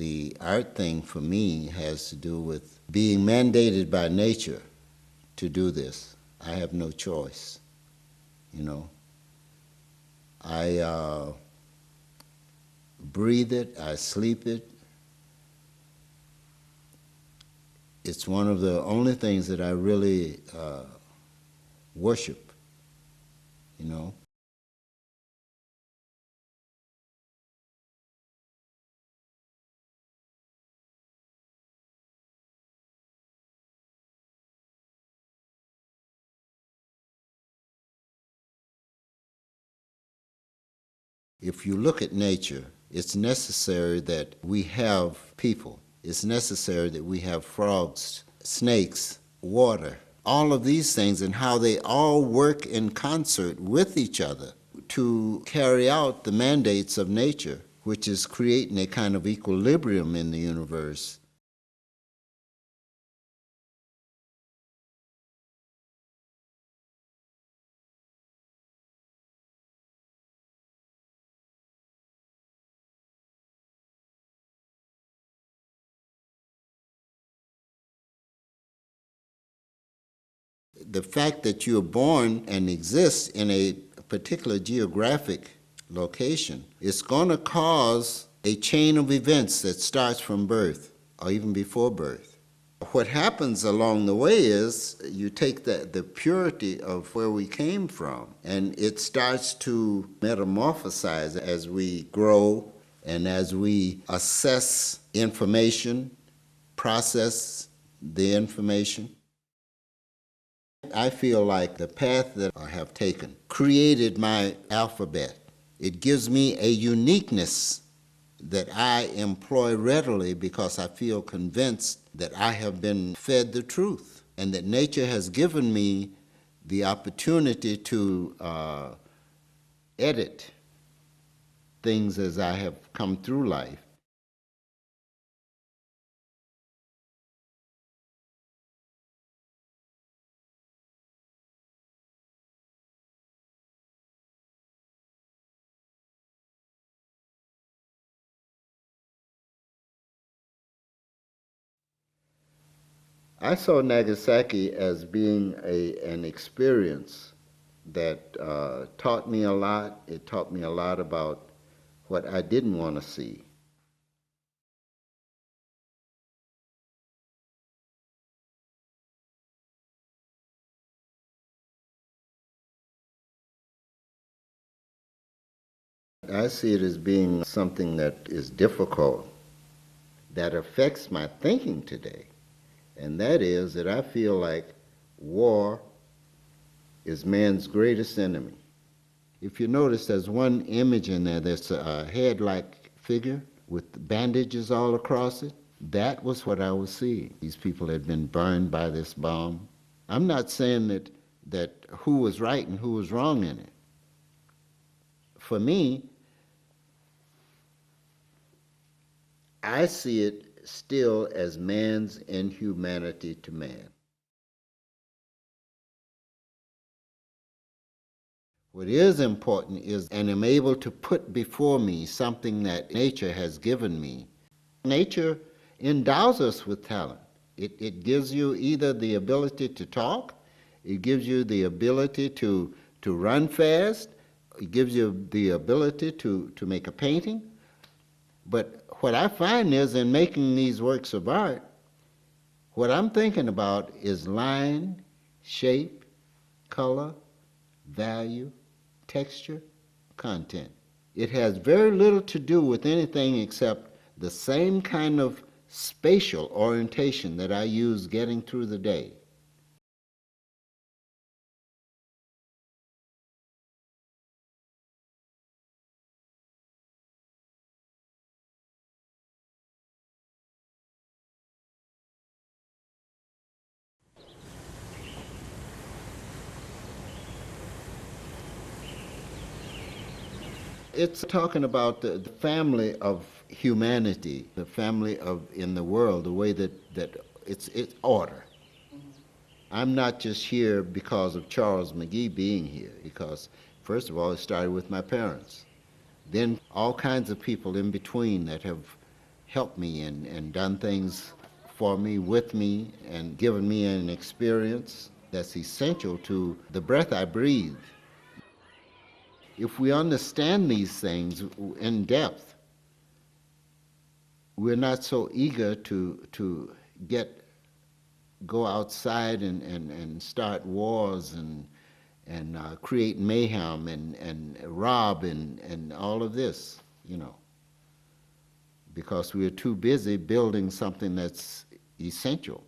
The art thing for me has to do with being mandated by nature to do this. I have no choice, you know. I breathe it, I sleep it. It's one of the only things that I really worship, you know. If you look at nature, it's necessary that we have people. It's necessary that we have frogs, snakes, water, all of these things, and how they all work in concert with each other to carry out the mandates of nature, which is creating a kind of equilibrium in the universe. The fact that you're born and exist in a particular geographic location is going to cause a chain of events that starts from birth or even before birth. What happens along the way is you take the purity of where we came from, and it starts to metamorphosize as we grow and as we assess information, process the information. I feel like the path that I have taken created my alphabet. It gives me a uniqueness that I employ readily because I feel convinced that I have been fed the truth and that nature has given me the opportunity to edit things as I have come through life. I saw Nagasaki as being an experience that taught me a lot. It taught me a lot about what I didn't want to see. I see it as being something that is difficult, that affects my thinking today. And that is that I feel like war is man's greatest enemy. If you notice, there's one image in there that's a head-like figure with bandages all across it. That was what I was seeing. These people had been burned by this bomb. I'm not saying that who was right and who was wrong in it. For me, I see it still as man's inhumanity to man. What is important is, and I'm able to put before me something that nature has given me. Nature endows us with talent. It gives you either the ability to talk, it gives you the ability to run fast, it gives you the ability to make a painting. But what I find is in making these works of art, what I'm thinking about is line, shape, color, value, texture, content. It has very little to do with anything except the same kind of spatial orientation that I use getting through the day. It's talking about the family of humanity, the family of in the world, the way that it's order. I'm not just here because of Charles McGee being here, because first of all, it started with my parents. Then all kinds of people in between that have helped me and done things for me, with me, and given me an experience that's essential to the breath I breathe. If we understand these things in depth, we're not so eager to go outside and start wars and create mayhem and rob and all of this, because we're too busy building something that's essential.